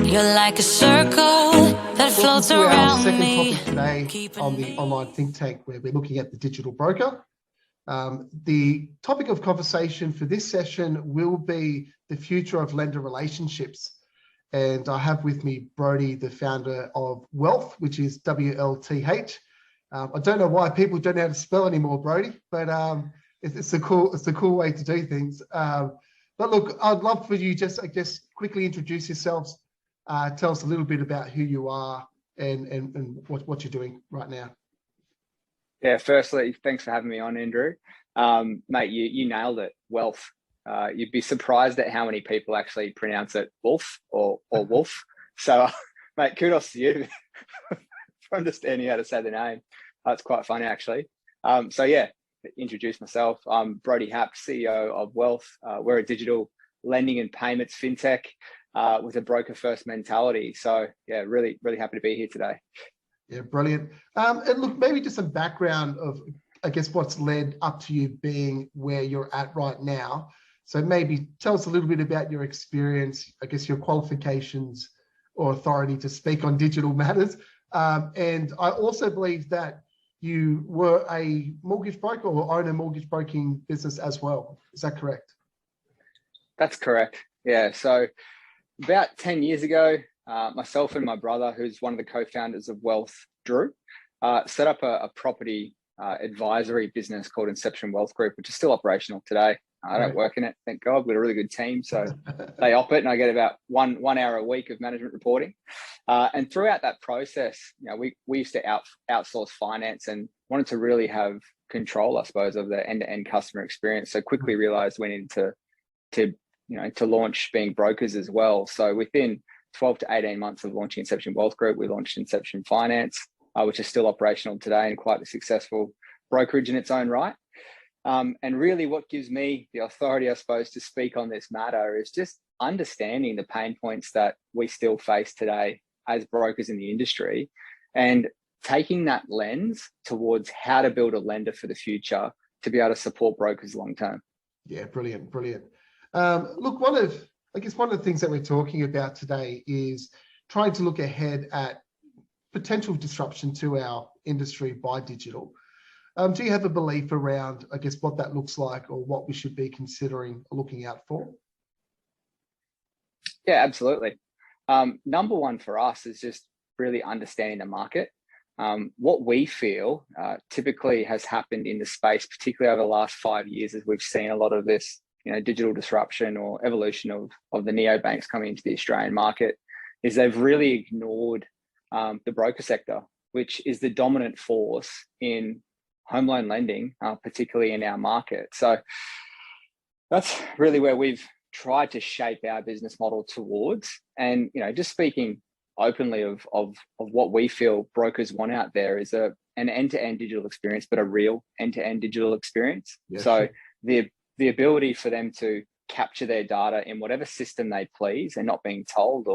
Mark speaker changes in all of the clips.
Speaker 1: You're like a circle that floats
Speaker 2: Welcome to our
Speaker 1: around
Speaker 2: second
Speaker 1: me.
Speaker 2: topic today on the online think tank, where we're looking at the digital broker. The topic of conversation for this session will be the future of lender relationships. And I have with me Brodie, the founder of Wealth, which is WLTH. I don't know why people don't know how to spell anymore, Brodie, but it's a cool way to do things. But look, I'd love for you just, I guess, quickly introduce yourselves. Tell us a little bit about who you are and what you're doing right now.
Speaker 3: Yeah, firstly, thanks for having me on, Andrew. Mate, you nailed it, Wealth. You'd be surprised at how many people actually pronounce it Wolf or Wolf. So, mate, kudos to you for understanding how to say the name. That's quite funny, actually. So yeah, introduce myself. I'm Brodie Haupt, CEO of Wealth. We're a digital lending and payments fintech with a broker-first mentality. So yeah, really happy to be here today.
Speaker 2: Yeah, brilliant. And look, maybe just some background of, I guess, what's led up to you being where you're at right now. So maybe tell us a little bit about your experience, I guess your qualifications or authority to speak on digital matters. And I also believe that you were a mortgage broker or own a mortgage broking business as well. Is that correct?
Speaker 3: That's correct. Yeah. So about 10 years ago, myself and my brother, who's one of the co-founders of Wealth, Drew, set up a property advisory business called Inception Wealth Group, which is still operational today. I don't work in it, thank God. We've got a really good team, so they op it, and I get about one hour a week of management reporting. And throughout that process, we used to outsource finance and wanted to really have control, I suppose, of the end-to-end customer experience. So quickly realized we needed to launch being brokers as well. So within 12 to 18 months of launching Inception Wealth Group, we launched Inception Finance, which is still operational today and quite a successful brokerage in its own right. And really what gives me the authority, I suppose, to speak on this matter is just understanding the pain points that we still face today as brokers in the industry and taking that lens towards how to build a lender for the future to be able to support brokers long term. Yeah,
Speaker 2: brilliant. Look, one of the things that we're talking about today is trying to look ahead at potential disruption to our industry by digital. Do you have a belief around, I guess, what that looks like or what we should be considering or looking out for?
Speaker 3: Yeah, absolutely. Number one for us is just really understanding the market. What we feel typically has happened in the space, particularly over the last 5 years, as we've seen a lot of this digital disruption or evolution of the neobanks coming into the Australian market, is they've really ignored the broker sector, which is the dominant force in home loan lending, particularly in our market. So that's really where we've tried to shape our business model towards. And just speaking openly of what we feel brokers want out there is an end-to-end digital experience, but a real end-to-end digital experience. Yeah, so sure. The ability for them to capture their data in whatever system they please and not being told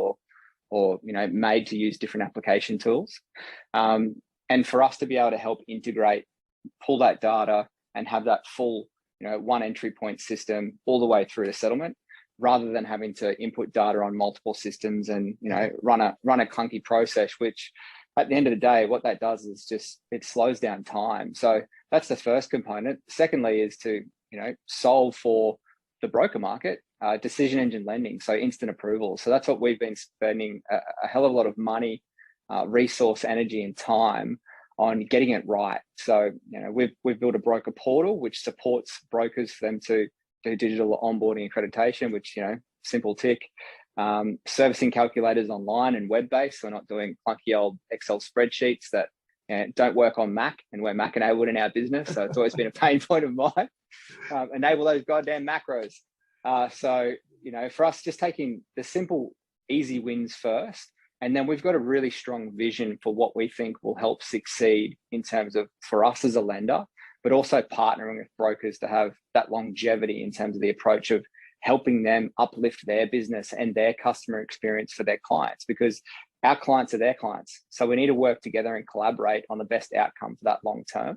Speaker 3: or made to use different application tools. And for us to be able to help integrate, pull that data and have that full, one entry point system all the way through to settlement, rather than having to input data on multiple systems and, run a clunky process, which at the end of the day, what that does is just, it slows down time. So that's the first component. Secondly is to, solve for the broker market, decision engine lending, so instant approval. So that's what we've been spending a hell of a lot of money, resource, energy, and time on getting it right. So, we've built a broker portal which supports brokers for them to do digital onboarding accreditation, which, simple tick. Servicing calculators online and web-based, so we're not doing clunky old Excel spreadsheets that don't work on Mac, and we're Mac enabled in our business. So it's always been a pain point of mine. Enable those goddamn macros. So, for us, just taking the simple, easy wins first. And then we've got a really strong vision for what we think will help succeed in terms of, for us as a lender, but also partnering with brokers to have that longevity in terms of the approach of helping them uplift their business and their customer experience for their clients, because our clients are their clients. So we need to work together and collaborate on the best outcome for that long term.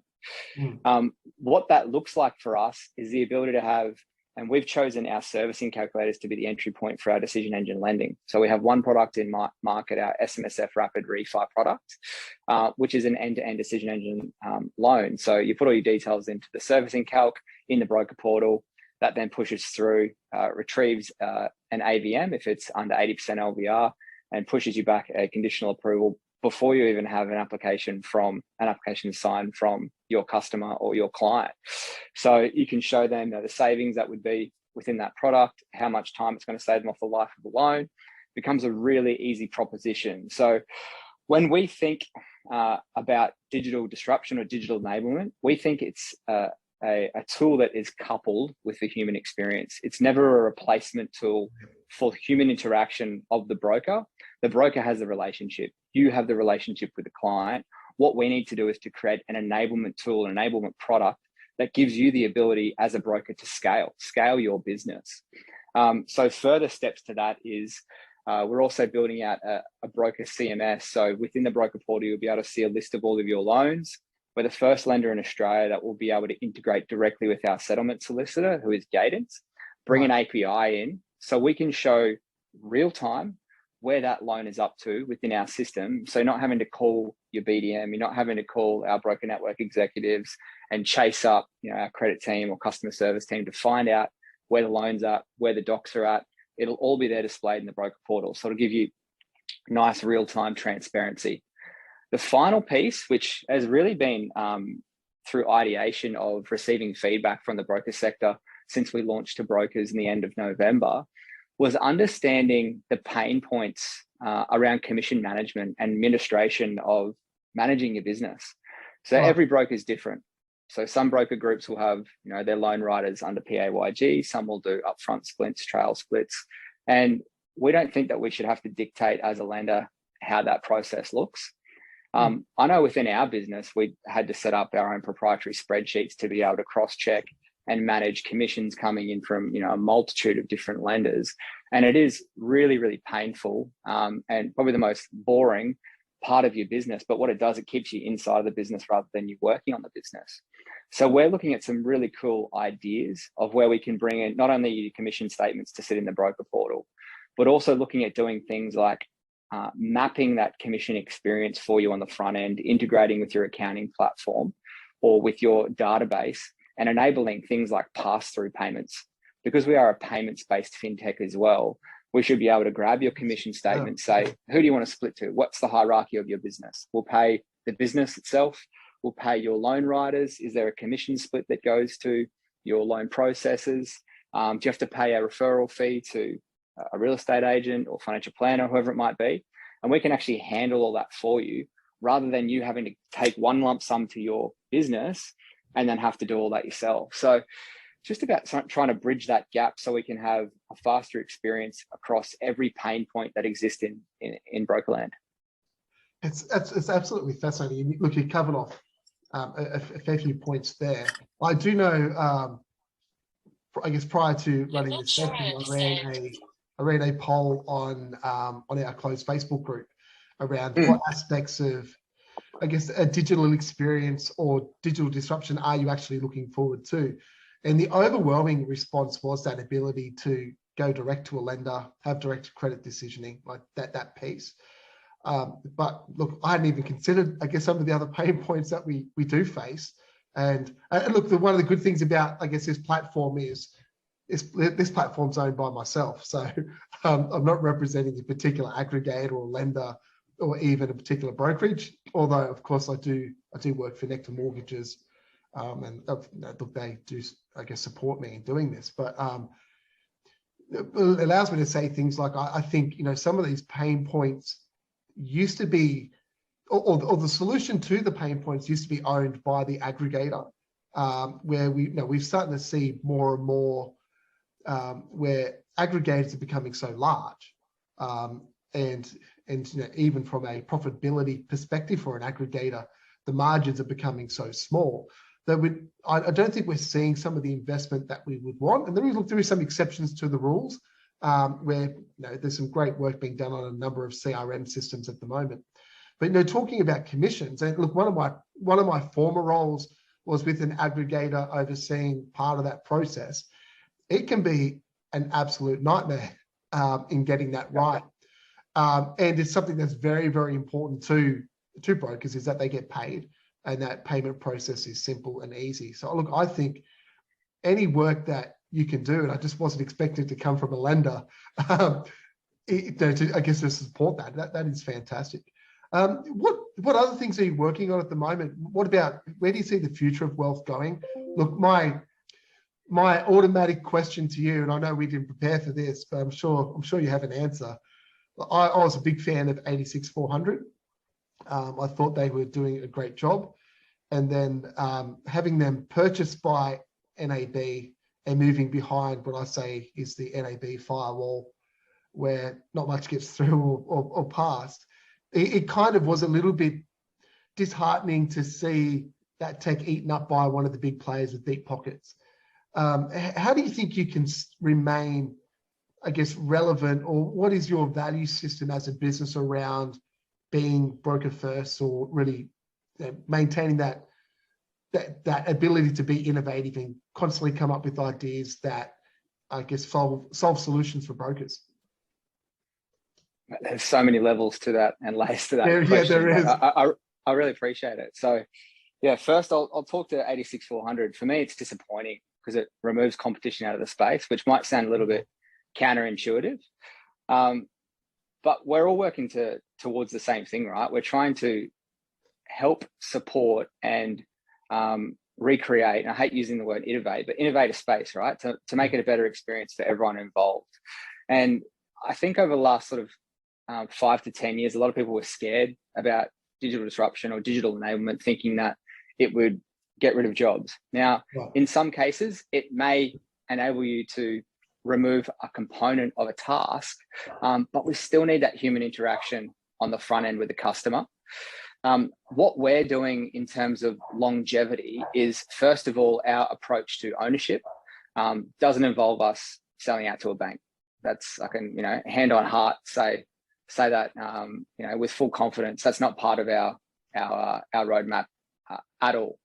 Speaker 3: What that looks like for us is the ability to have And we've chosen our servicing calculators to be the entry point for our decision engine lending. So we have one product in market, our SMSF Rapid Refi product, which is an end-to-end decision engine loan. So you put all your details into the servicing calc in the broker portal. That then pushes through, retrieves an AVM if it's under 80% LVR, and pushes you back a conditional approval before you even have an application signed from your customer or your client. So you can show them the savings that would be within that product, how much time it's going to save them off the life of the loan. It becomes a really easy proposition. So when we think about digital disruption or digital enablement, we think it's a tool that is coupled with the human experience. It's never a replacement tool for human interaction of the broker. The broker has the relationship. You have the relationship with the client. What we need to do is to create an enablement tool, an enablement product that gives you the ability as a broker to scale your business. So further steps to that is we're also building out a broker CMS. So within the broker portal, you'll be able to see a list of all of your loans. We're the first lender in Australia that will be able to integrate directly with our settlement solicitor, who is Cadence, bring an API in so we can show real time where that loan is up to within our system. So not having to call your BDM, you're not having to call our broker network executives and chase up our credit team or customer service team to find out where the loans are, where the docs are at. It'll all be there displayed in the broker portal. So it'll give you nice real-time transparency. The final piece, which has really been through ideation of receiving feedback from the broker sector since we launched to brokers in the end of November, was understanding the pain points around commission management and administration of managing your business. So every broker is different. So some broker groups will have their loan writers under PAYG, some will do upfront splits, trail splits. And we don't think that we should have to dictate as a lender how that process looks. I know within our business, we had to set up our own proprietary spreadsheets to be able to cross-check and manage commissions coming in from a multitude of different lenders. And it is really, really painful and probably the most boring part of your business. But what it does, it keeps you inside of the business rather than you working on the business. So we're looking at some really cool ideas of where we can bring in not only your commission statements to sit in the broker portal, but also looking at doing things like mapping that commission experience for you on the front end, integrating with your accounting platform or with your database, and enabling things like pass-through payments. Because we are a payments-based fintech as well, we should be able to grab your commission statement, say, who do you want to split to? What's the hierarchy of your business? We'll pay the business itself. We'll pay your loan writers. Is there a commission split that goes to your loan processors? Do you have to pay a referral fee to a real estate agent or financial planner, whoever it might be? And we can actually handle all that for you rather than you having to take one lump sum to your business and then have to do all that yourself. So just about trying to bridge that gap so we can have a faster experience across every pain point that exists in Brokerland.
Speaker 2: It's absolutely fascinating. Look, you covered off a fair few points there. I do know, I guess prior to running this session, I ran a poll on our closed Facebook group around what aspects of, I guess, a digital experience or digital disruption are you actually looking forward to? And the overwhelming response was that ability to go direct to a lender, have direct credit decisioning, like that piece. But look, I hadn't even considered, I guess, some of the other pain points that we do face. And look, one of the good things about, I guess, this platform is this platform's owned by myself. So I'm not representing a particular aggregator or lender or even a particular brokerage, although of course I do work for Nectar Mortgages, and look, they do, I guess, support me in doing this. But it allows me to say things like I think some of these pain points used to be, or the solution to the pain points used to be owned by the aggregator, where we've starting to see more and more where aggregators are becoming so large, and even from a profitability perspective for an aggregator, the margins are becoming so small that I don't think we're seeing some of the investment that we would want. And there is some exceptions to the rules where there's some great work being done on a number of CRM systems at the moment. But talking about commissions, and look, one of my former roles was with an aggregator overseeing part of that process. it can be an absolute nightmare in getting that right. And it's something that's very, very important to brokers, is that they get paid and that payment process is simple and easy. So look, I think any work that you can do, and I just wasn't expecting to come from a lender, I guess to support that is fantastic. What other things are you working on at the moment? What about, where do you see the future of wealth going? Look, my automatic question to you, and I know we didn't prepare for this, but I'm sure you have an answer. I was a big fan of 86400. I thought they were doing a great job, and then having them purchased by NAB and moving behind what I say is the NAB firewall, where not much gets through or past. It kind of was a little bit disheartening to see that tech eaten up by one of the big players with deep pockets. How do you think you can remain, I guess, relevant, or what is your value system as a business around being broker first, or really maintaining that ability to be innovative and constantly come up with ideas that, I guess, solve solutions for brokers?
Speaker 3: There's so many levels to that and layers to that question.
Speaker 2: Yeah, there is.
Speaker 3: I really appreciate it. So yeah, first I'll talk to 86400. For me, it's disappointing because it removes competition out of the space, which might sound a little bit counterintuitive. But we're all working towards the same thing, right? We're trying to help support and recreate, and I hate using the word innovate, but innovate a space, right? To make it a better experience for everyone involved. And I think over the last sort of 5 to 10 years, a lot of people were scared about digital disruption or digital enablement, thinking that it would get rid of jobs. Now, in some cases, it may enable you to remove a component of a task, but we still need that human interaction on the front end with the customer. What we're doing in terms of longevity is, first of all, our approach to ownership doesn't involve us selling out to a bank. That's, I can, hand on heart say that, with full confidence. That's not part of our roadmap at all.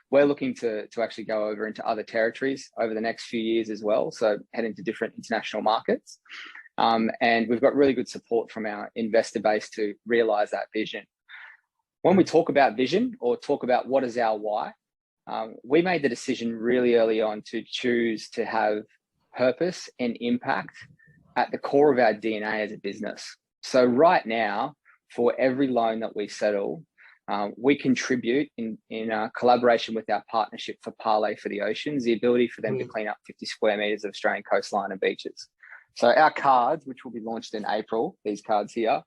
Speaker 3: We're looking to actually go over into other territories over the next few years as well. So head into different international markets. And we've got really good support from our investor base to realize that vision. When we talk about vision, or talk about what is our why, we made the decision really early on to choose to have purpose and impact at the core of our DNA as a business. So right now, for every loan that we settle, we contribute in collaboration with our partnership for Parlay for the Oceans, the ability for them to clean up 50 square meters of Australian coastline and beaches. So our cards, which will be launched in April, these cards here,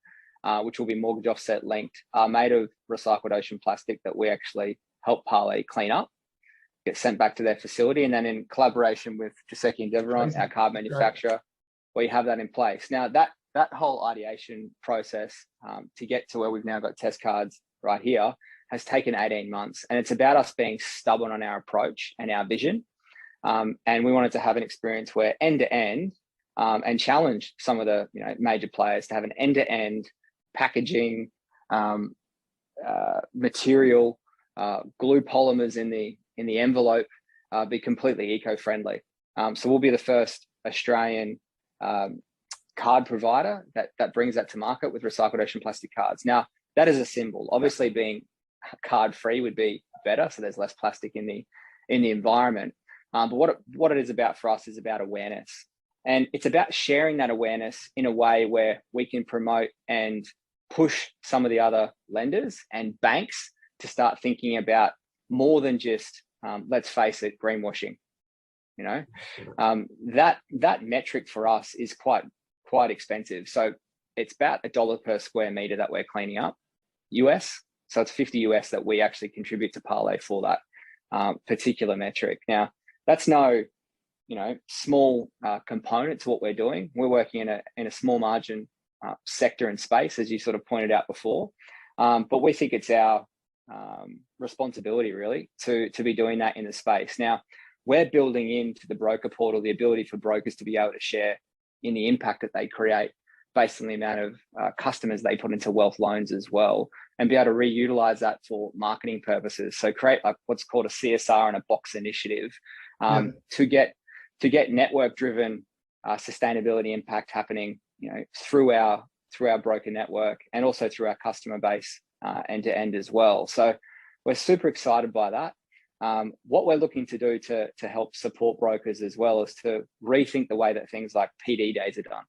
Speaker 3: which will be mortgage offset linked, are made of recycled ocean plastic that we actually help Parlay clean up, get sent back to their facility. And then in collaboration with Giuseppe and Deveron, our card manufacturer, we have that in place. Now that whole ideation process to get to where we've now got test cards right here has taken 18 months. And it's about us being stubborn on our approach and our vision. And we wanted to have an experience where end-to-end, and challenge some of the major players to have an end-to-end packaging, material, glue polymers in the envelope, be completely eco-friendly. So we'll be the first Australian card provider that brings that to market with recycled ocean plastic cards. Now, that is a symbol. Obviously, being card free would be better, so there's less plastic in the environment. But what it is about for us is about awareness, and it's about sharing that awareness in a way where we can promote and push some of the other lenders and banks to start thinking about more than just, let's face it, greenwashing. That metric for us is quite expensive. So it's about $1 per square meter that we're cleaning up, US. So it's 50 US that we actually contribute to Parlay for that particular metric. Now, that's no, small component to what we're doing. We're working in a small margin sector and space, as you sort of pointed out before. But we think it's our responsibility really to be doing that in the space. Now, we're building into the broker portal the ability for brokers to be able to share in the impact that they create based on the amount of customers they put into wealth loans as well, and be able to reutilize that for marketing purposes. So create like what's called a CSR and a box initiative to to get network-driven sustainability impact happening, through our broker network and also through our customer base end to end as well. So we're super excited by that. What we're looking to do to help support brokers as well is to rethink the way that things like PD days are done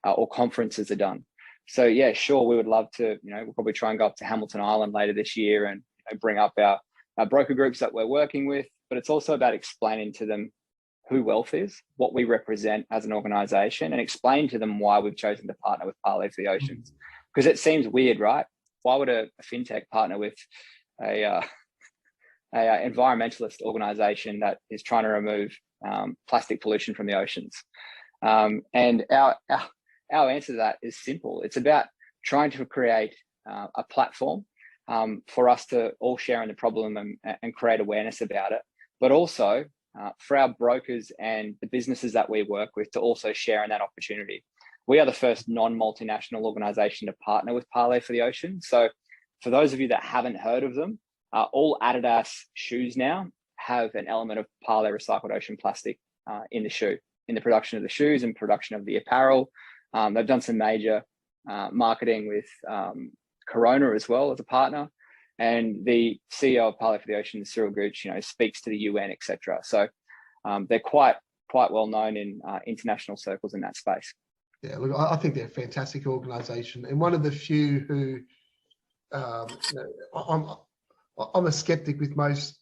Speaker 3: or conferences are done. So yeah, sure, we would love to, we'll probably try and go up to Hamilton Island later this year and bring up our broker groups that we're working with, but it's also about explaining to them who Wealth is, what we represent as an organization, and explain to them why we've chosen to partner with Parlay for the Oceans. Because it seems weird, right? Why would a fintech partner with a environmentalist organization that is trying to remove plastic pollution from the oceans? And our answer to that is simple. It's about trying to create a platform for us to all share in the problem and create awareness about it, but also for our brokers and the businesses that we work with to also share in that opportunity. We are the first non-multinational organization to partner with Parlay for the Ocean. So for those of you that haven't heard of them, all Adidas shoes now have an element of Parlay recycled ocean plastic in the shoe, in the production of the shoes and production of the apparel. They've done some major marketing with Corona as well as a partner. And the CEO of Parlay for the Ocean, Cyril Gooch, speaks to the UN, etc. So they're quite well known in international circles in that space.
Speaker 2: Yeah, look, I think they're a fantastic organisation, and one of the few who I'm a skeptic with most,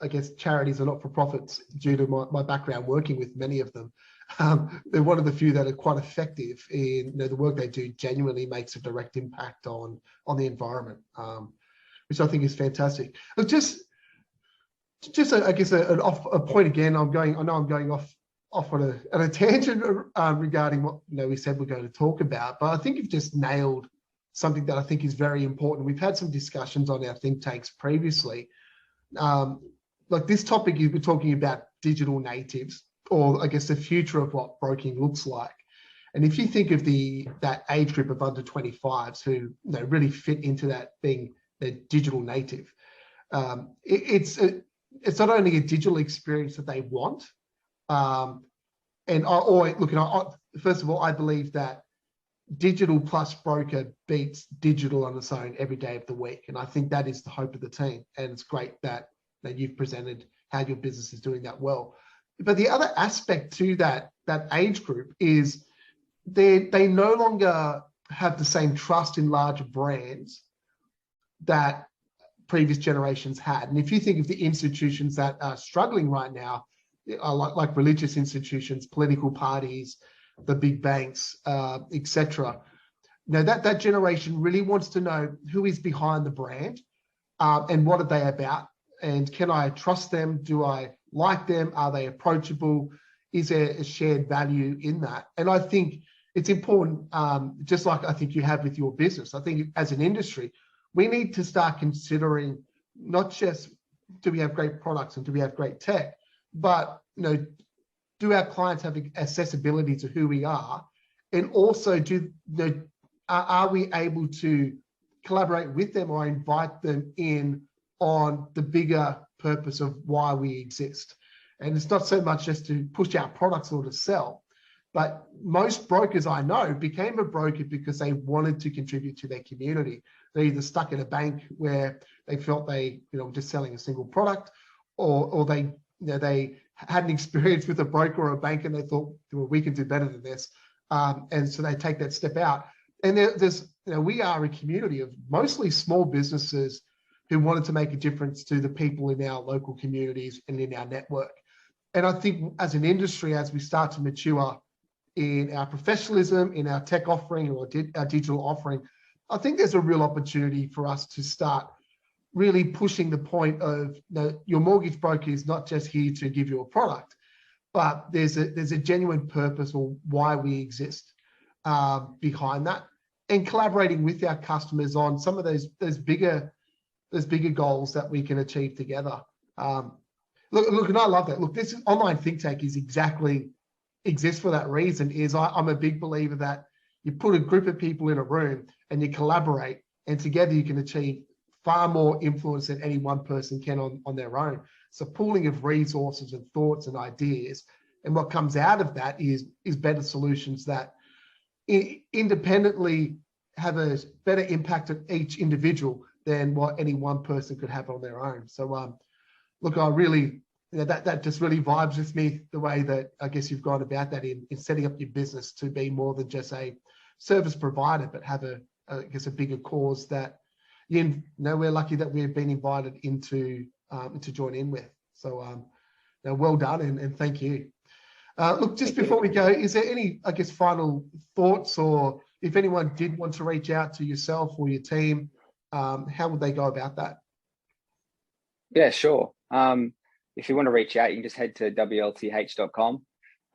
Speaker 2: I guess, charities or not-for-profits due to my background working with many of them. They're one of the few that are quite effective in the work they do. Genuinely makes a direct impact on the environment. Which I think is fantastic. But just I guess a point again. I know I'm going off on a tangent regarding what we said we're going to talk about, but I think you've just nailed something that I think is very important. We've had some discussions on our think tanks previously. Like this topic, you've been talking about digital natives, or I guess the future of what broking looks like. And if you think of that age group of under 25s who really fit into that being a digital native, it's not only a digital experience that they want, first of all, I believe that digital plus broker beats digital on its own every day of the week, and I think that is the hope of the team. And it's great that you've presented how your business is doing that well. But the other aspect to that age group is they no longer have the same trust in larger brands that previous generations had. And if you think of the institutions that are struggling right now, like religious institutions, political parties, the big banks, etc., that generation really wants to know who is behind the brand and what are they about, and can I trust them? Do I like them? Are they approachable? Is there a shared value in that? And I think it's important, just like I think you have with your business. I think as an industry, we need to start considering not just do we have great products and do we have great tech, but do our clients have accessibility to who we are, and also are we able to collaborate with them or invite them in on the bigger purpose of why we exist. And it's not so much just to push out products or to sell, but most brokers I know became a broker because they wanted to contribute to their community. They either stuck in a bank where they felt they were just selling a single product, or they had an experience with a broker or a bank and they thought, well, we can do better than this, and so they take that step out. And we are a community of mostly small businesses who wanted to make a difference to the people in our local communities and in our network. And I think as an industry, as we start to mature in our professionalism, in our tech offering or our digital offering, I think there's a real opportunity for us to start really pushing the point of your mortgage broker is not just here to give you a product, but there's a genuine purpose or why we exist behind that, and collaborating with our customers on some of those bigger goals that we can achieve together. Look, and I love that. Look, this online think tank exists for that reason. I'm a big believer that you put a group of people in a room and you collaborate, and together you can achieve far more influence than any one person can on their own. So pooling of resources and thoughts and ideas And what comes out of that is better solutions that independently have a better impact on each individual than what any one person could have on their own. So look, I really, that just really vibes with me, the way that I guess you've gone about that in setting up your business to be more than just a service provider, but have I guess a bigger cause that we're lucky that we've been invited into to join in with. So well done, and thank you. Look, just before we go, is there any, I guess, final thoughts, or if anyone did want to reach out to yourself or your team, how would they go about that?
Speaker 3: Yeah, sure. If you want to reach out, you can just head to WLTH.com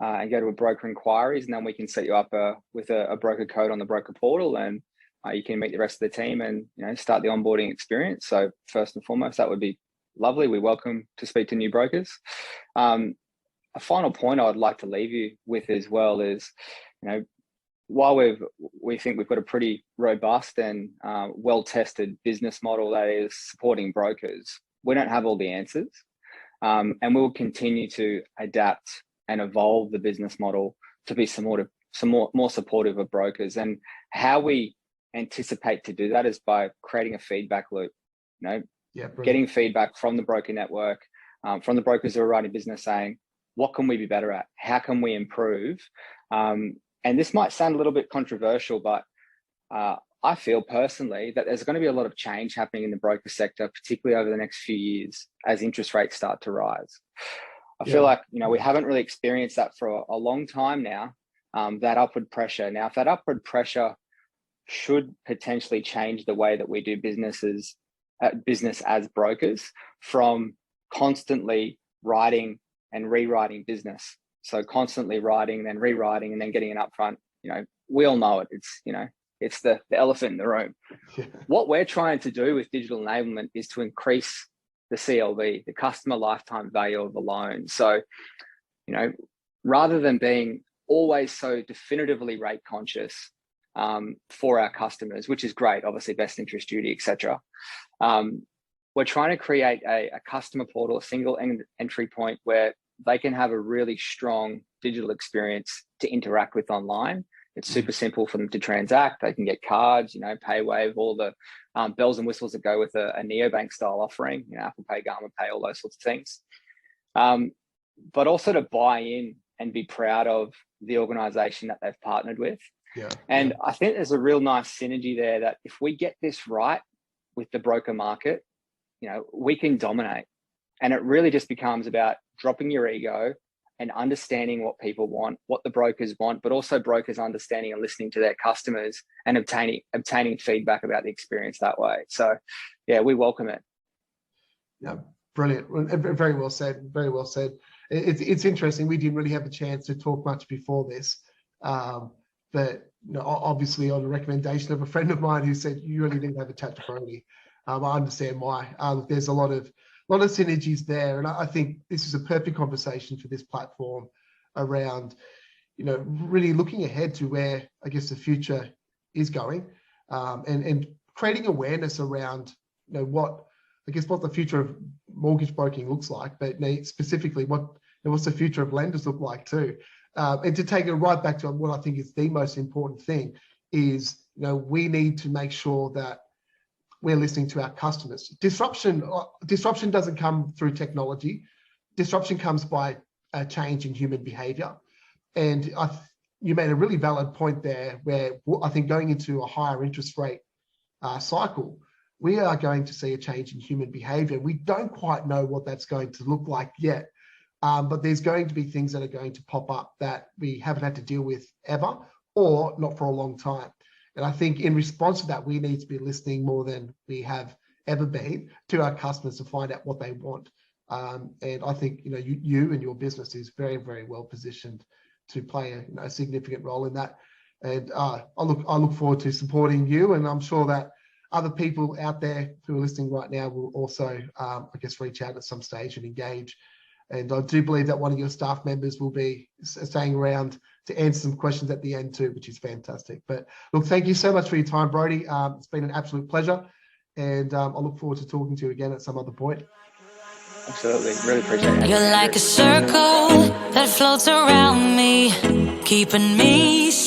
Speaker 3: and go to a broker inquiries, and then we can set you up with a broker code on the broker portal, and you can meet the rest of the team and start the onboarding experience. So first and foremost, that would be lovely. We welcome to speak to new brokers. A final point I would like to leave you with as well is, while we think we've got a pretty robust and well-tested business model that is supporting brokers, we don't have all the answers, and we'll continue to adapt and evolve the business model to be more supportive of brokers. And how we anticipate to do that is by creating a feedback loop. Getting feedback from the broker network, from the brokers who are running business, saying, what can we be better at? How can we improve? And this might sound a little bit controversial, but I feel personally that there's going to be a lot of change happening in the broker sector, particularly over the next few years as interest rates start to rise. I feel like, we haven't really experienced that for a long time now, that upward pressure. Now, if that upward pressure should potentially change the way that we do business as brokers, from constantly writing and rewriting business. So constantly writing and then rewriting and then getting an upfront, we all know it. It's the elephant in the room. Yeah. What we're trying to do with digital enablement is to increase the CLV, the customer lifetime value of the loan. So, rather than being always so definitively rate conscious for our customers, which is great, obviously best interest duty, etc. We're trying to create a customer portal, a single entry point where they can have a really strong digital experience to interact with online. It's super simple for them to transact. They can get cards, pay wave, all the bells and whistles that go with a neobank style offering, Apple Pay, Garmin Pay, all those sorts of things. But also to buy in and be proud of the organization that they've partnered with. And I think there's a real nice synergy there that if we get this right with the broker market, we can dominate. And it really just becomes about dropping your ego and understanding what people want, what the brokers want, but also brokers understanding and listening to their customers and obtaining feedback about the experience that way. So, we welcome it.
Speaker 2: Yeah, brilliant. Very well said. Very well said. It's interesting. We didn't really have a chance to talk much before this, but obviously on the recommendation of a friend of mine who said you really need to have a chat to Brodie. I understand why. There's a lot of synergies there, and I think this is a perfect conversation for this platform around, really looking ahead to where I guess the future is going, and creating awareness around, what the future of mortgage broking looks like, but specifically what's the future of lenders look like too, and to take it right back to what I think is the most important thing is, we need to make sure that we're listening to our customers. Disruption doesn't come through technology. Disruption comes by a change in human behavior. And you made a really valid point there, where I think going into a higher interest rate cycle, we are going to see a change in human behavior. We don't quite know what that's going to look like yet, but there's going to be things that are going to pop up that we haven't had to deal with ever, or not for a long time. And I think in response to that, we need to be listening more than we have ever been to our customers to find out what they want. And I think, you and your business is very, very well positioned to play a significant role in that. And I look forward to supporting you. And I'm sure that other people out there who are listening right now will also, reach out at some stage and engage. And I do believe that one of your staff members will be staying around to answer some questions at the end too, which is fantastic. But look, thank you so much for your time, Brodie. It's been an absolute pleasure. And I look forward to talking to you again at some other point.
Speaker 3: Absolutely. Really appreciate it.
Speaker 1: You're like a circle that floats around me, keeping me safe.